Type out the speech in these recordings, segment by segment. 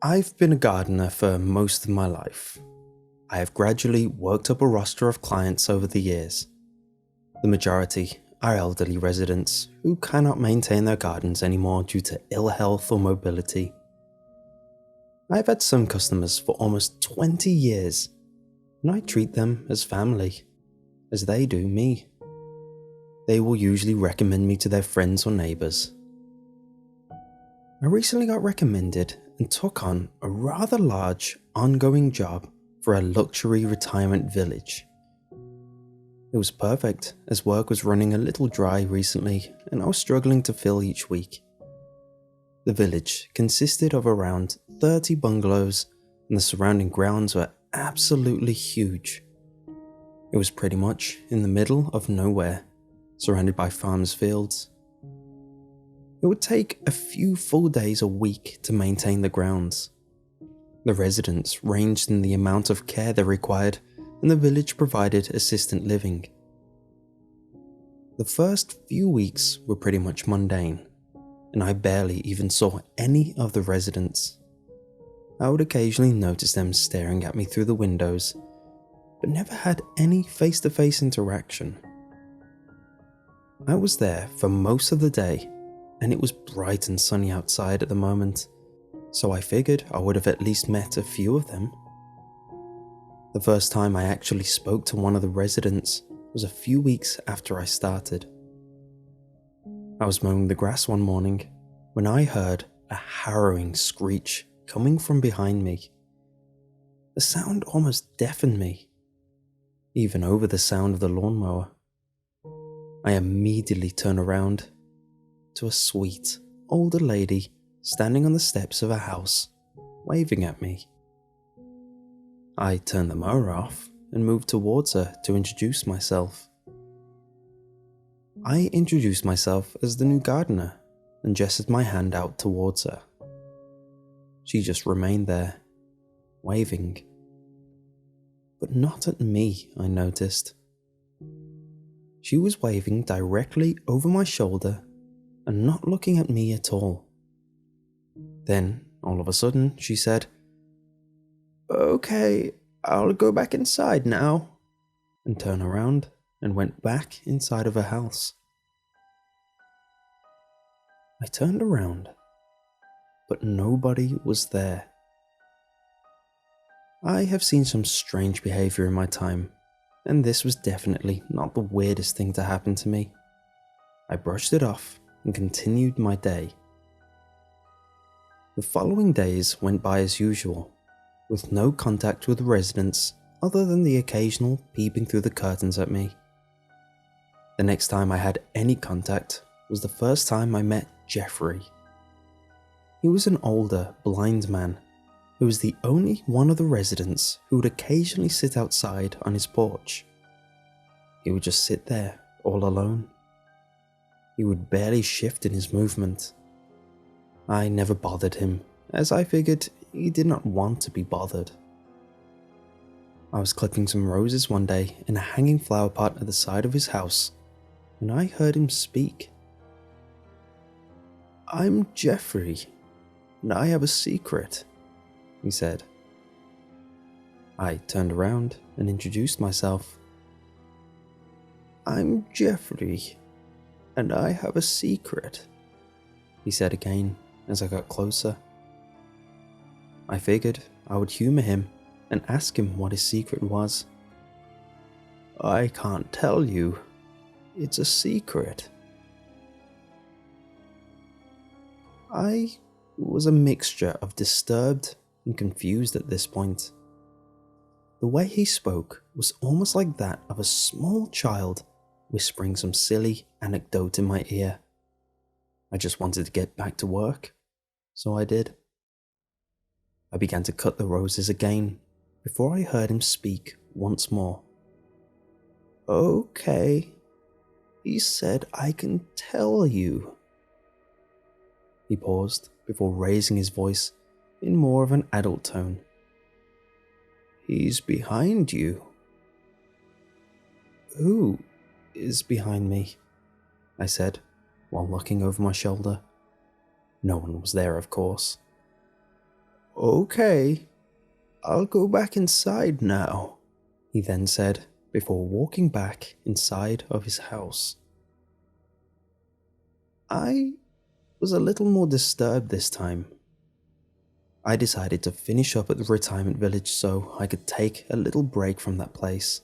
I've been a gardener for most of my life. I have gradually worked up a roster of clients over the years. The majority are elderly residents who cannot maintain their gardens anymore due to ill health or mobility. I've had some customers for almost 20 years, and I treat them as family, as they do me. They will usually recommend me to their friends or neighbours. I recently got recommended and took on a rather large, ongoing job for a luxury retirement village. It was perfect, as work was running a little dry recently and I was struggling to fill each week. The village consisted of around 30 bungalows and the surrounding grounds were absolutely huge. It was pretty much in the middle of nowhere, surrounded by farmers' fields. It would take a few full days a week to maintain the grounds. The residents ranged in the amount of care they required, and the village provided assistant living. The first few weeks were pretty much mundane, and I barely even saw any of the residents. I would occasionally notice them staring at me through the windows, but never had any face-to-face interaction. I was there for most of the day, and it was bright and sunny outside at the moment, so I figured I would have at least met a few of them. The first time I actually spoke to one of the residents was a few weeks after I started. I was mowing the grass one morning when I heard a harrowing screech coming from behind me. The sound almost deafened me, even over the sound of the lawnmower. I immediately turned around to a sweet, older lady standing on the steps of a house, waving at me. I turned the mower off and moved towards her to introduce myself. I introduced myself as the new gardener and gestured my hand out towards her. She just remained there, waving. But not at me, I noticed. She was waving directly over my shoulder and not looking at me at all. Then, all of a sudden, she said, "Okay, I'll go back inside now," and turned around and went back inside of her house. I turned around, but nobody was there. I have seen some strange behavior in my time, and this was definitely not the weirdest thing to happen to me. I brushed it off and continued my day. The following days went by as usual, with no contact with the residents other than the occasional peeping through the curtains at me. The next time I had any contact was the first time I met Jeffrey. He was an older, blind man who was the only one of the residents who would occasionally sit outside on his porch. He would just sit there, all alone. He would barely shift in his movement. I never bothered him, as I figured he did not want to be bothered. I was clipping some roses one day in a hanging flower pot at the side of his house, and I heard him speak. "I'm Jeffrey, and I have a secret," he said. I turned around and introduced myself. "I'm Jeffrey, and I have a secret," he said again as I got closer. I figured I would humor him and ask him what his secret was. "I can't tell you. It's a secret." I was a mixture of disturbed and confused at this point. The way he spoke was almost like that of a small child whispering some silly anecdote in my ear. I just wanted to get back to work, so I did. I began to cut the roses again before I heard him speak once more. "Okay, he said I can tell you." He paused before raising his voice in more of an adult tone. "He's behind you." "Who is behind me?" I said, while looking over my shoulder. No one was there, of course. "Okay, I'll go back inside now," he then said before walking back inside of his house. I was a little more disturbed this time. I decided to finish up at the retirement village so I could take a little break from that place.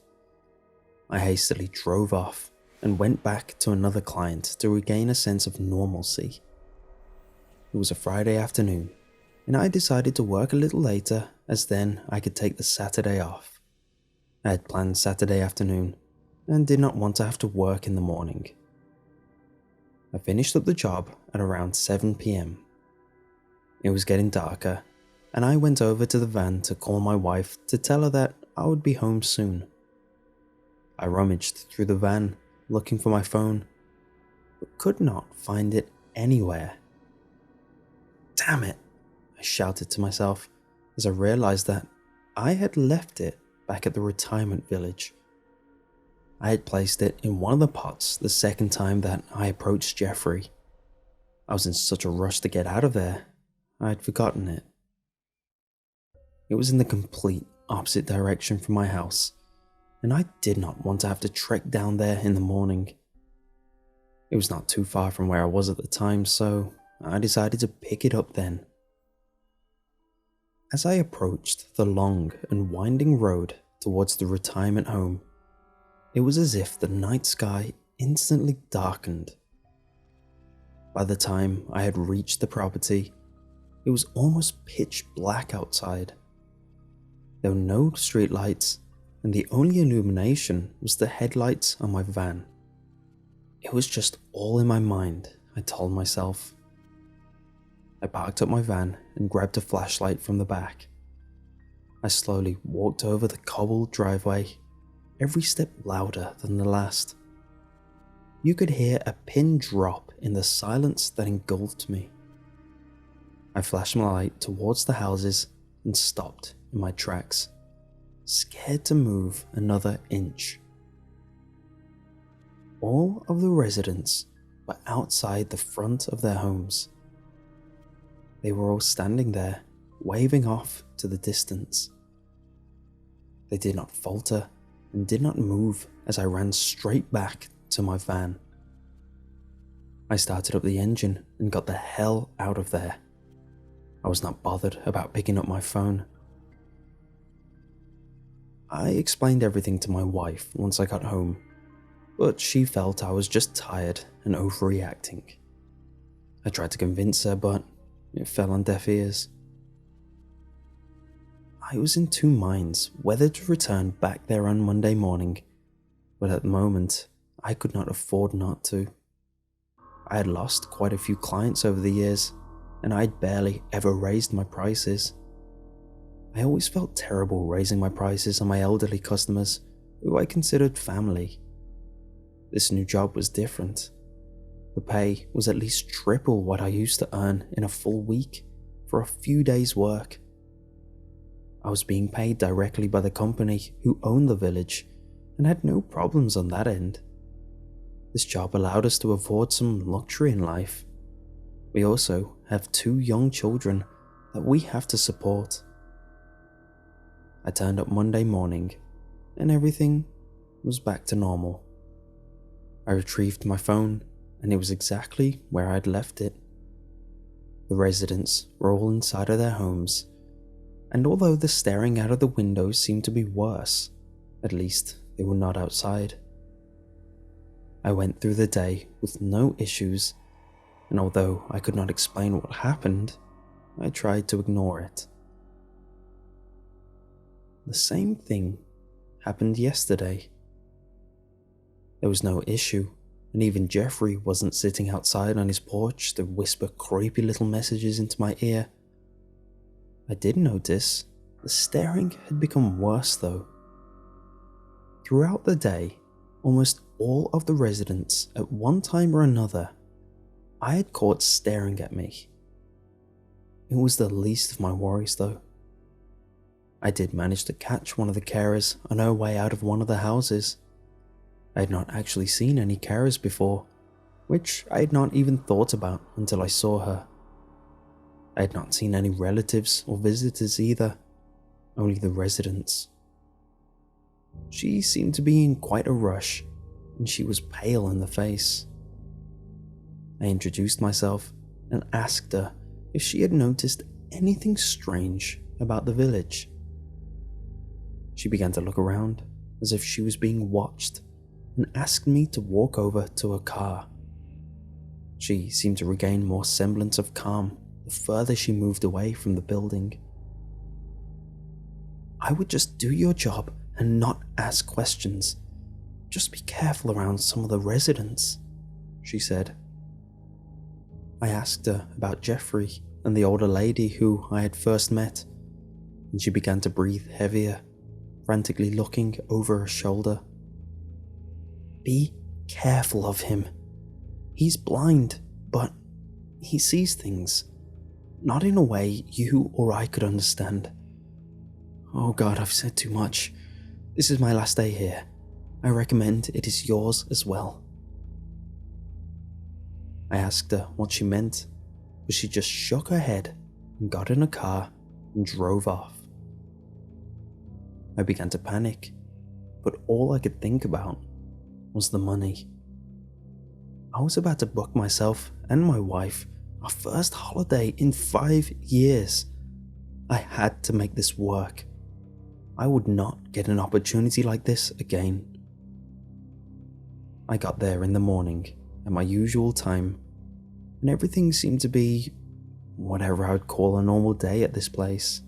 I hastily drove off and went back to another client to regain a sense of normalcy. It was a Friday afternoon, and I decided to work a little later as then I could take the Saturday off. I had planned Saturday afternoon and did not want to have to work in the morning. I finished up the job at around 7 p.m. It was getting darker, and I went over to the van to call my wife to tell her that I would be home soon. I rummaged through the van looking for my phone, but could not find it anywhere. Damn it, I shouted to myself as I realized that I had left it back at the retirement village. I had placed it in one of the pots the second time that I approached Jeffrey. I was in such a rush to get out of there, I had forgotten it. It was in the complete opposite direction from my house, and I did not want to have to trek down there in the morning. It was not too far from where I was at the time, so I decided to pick it up then. As I approached the long and winding road towards the retirement home, it was as if the night sky instantly darkened. By the time I had reached the property, it was almost pitch black outside. There were no streetlights, and the only illumination was the headlights on my van. It was just all in my mind, I told myself. I parked up my van and grabbed a flashlight from the back. I slowly walked over the cobbled driveway, every step louder than the last. You could hear a pin drop in the silence that engulfed me. I flashed my light towards the houses and stopped in my tracks, scared to move another inch. All of the residents were outside the front of their homes. They were all standing there, waving off to the distance. They did not falter and did not move as I ran straight back to my van. I started up the engine and got the hell out of there. I was not bothered about picking up my phone. I explained everything to my wife once I got home, but she felt I was just tired and overreacting. I tried to convince her, but it fell on deaf ears. I was in two minds whether to return back there on Monday morning, but at the moment, I could not afford not to. I had lost quite a few clients over the years, and I'd barely ever raised my prices. I always felt terrible raising my prices on my elderly customers, who I considered family. This new job was different. The pay was at least triple what I used to earn in a full week for a few days' work. I was being paid directly by the company who owned the village and had no problems on that end. This job allowed us to afford some luxury in life. We also have 2 young children that we have to support. I turned up Monday morning and everything was back to normal. I retrieved my phone and it was exactly where I'd left it. The residents were all inside of their homes, and although the staring out of the windows seemed to be worse, at least they were not outside. I went through the day with no issues, and although I could not explain what happened, I tried to ignore it. The same thing happened yesterday. There was no issue, and even Jeffrey wasn't sitting outside on his porch to whisper creepy little messages into my ear. I did notice the staring had become worse though. Throughout the day, almost all of the residents at one time or another I had caught staring at me. It was the least of my worries though. I did manage to catch one of the carers on her way out of one of the houses. I had not actually seen any carers before, which I had not even thought about until I saw her. I had not seen any relatives or visitors either, only the residents. She seemed to be in quite a rush, and she was pale in the face. I introduced myself and asked her if she had noticed anything strange about the village. She began to look around as if she was being watched and asked me to walk over to her car. She seemed to regain more semblance of calm the further she moved away from the building. "I would just do your job and not ask questions. Just be careful around some of the residents," she said. I asked her about Jeffrey and the older lady who I had first met, and she began to breathe heavier, frantically looking over her shoulder. "Be careful of him. He's blind, but he sees things, not in a way you or I could understand. Oh God, I've said too much. This is my last day here. I recommend it is yours as well." I asked her what she meant, but she just shook her head and got in a car and drove off. I began to panic, but all I could think about was the money. I was about to book myself and my wife our first holiday in 5 years. I had to make this work. I would not get an opportunity like this again. I got there in the morning at my usual time, and everything seemed to be whatever I would call a normal day at this place.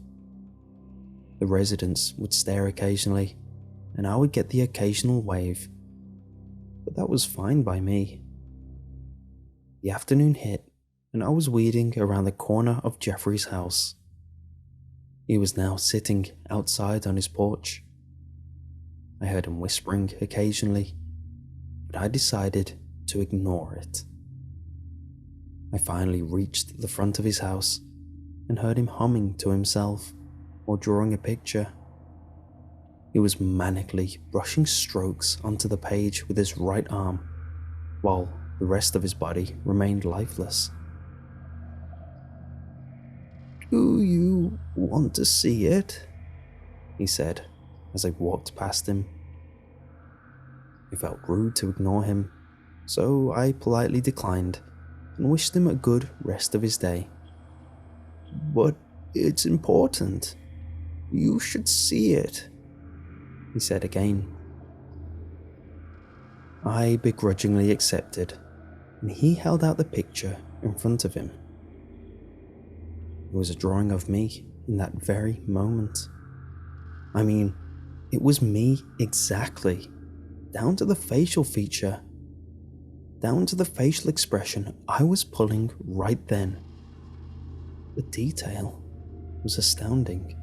The residents would stare occasionally, and I would get the occasional wave, but that was fine by me. The afternoon hit, and I was weeding around the corner of Jeffrey's house. He was now sitting outside on his porch. I heard him whispering occasionally, but I decided to ignore it. I finally reached the front of his house and heard him humming to himself or drawing a picture. He was manically brushing strokes onto the page with his right arm, while the rest of his body remained lifeless. "Do you want to see it?" he said as I walked past him. It felt rude to ignore him, so I politely declined and wished him a good rest of his day. "But it's important. You should see it," he said again. I begrudgingly accepted, and he held out the picture in front of him. It was a drawing of me in that very moment. I mean, it was me exactly, down to the facial feature, down to the facial expression I was pulling right then. The detail was astounding.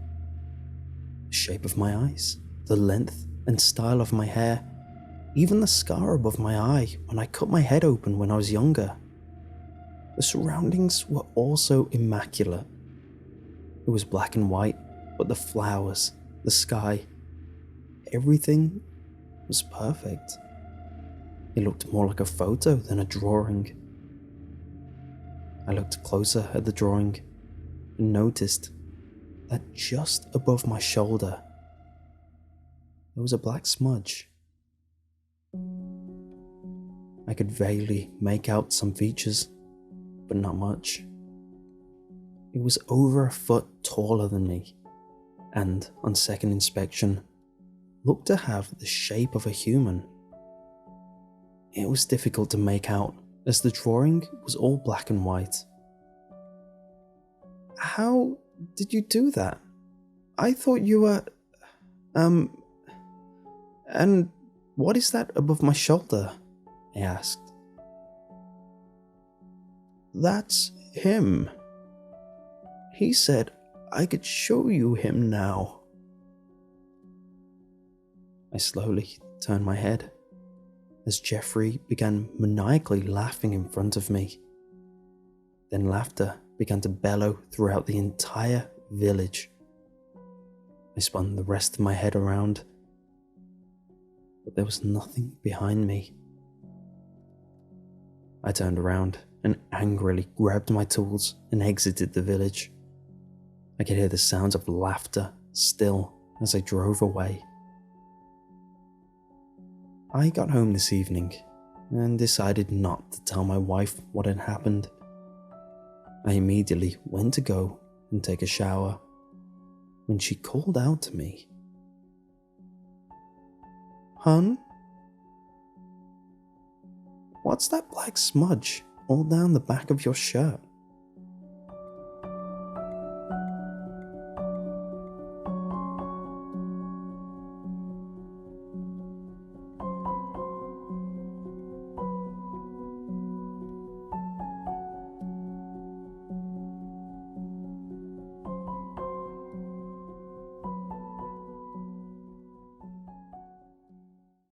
The shape of my eyes, the length and style of my hair, even the scar above my eye when I cut my head open when I was younger. The surroundings were also immaculate. It was black and white, but the flowers, the sky, everything was perfect. It looked more like a photo than a drawing. I looked closer at the drawing and noticed that just above my shoulder there was a black smudge. I could vaguely make out some features, but not much. It was over a foot taller than me, and on second inspection, looked to have the shape of a human. It was difficult to make out as the drawing was all black and white. "How did you do that? I thought you were... and what is that above my shoulder?" I asked. "That's him. He said I could show you him now." I slowly turned my head as Jeffrey began maniacally laughing in front of me. Then laughter began to bellow throughout the entire village. I spun the rest of my head around, but there was nothing behind me. I turned around and angrily grabbed my tools and exited the village. I could hear the sounds of laughter still as I drove away. I got home this evening and decided not to tell my wife what had happened. I immediately went to go and take a shower when she called out to me, "Hun? What's that black smudge all down the back of your shirt?"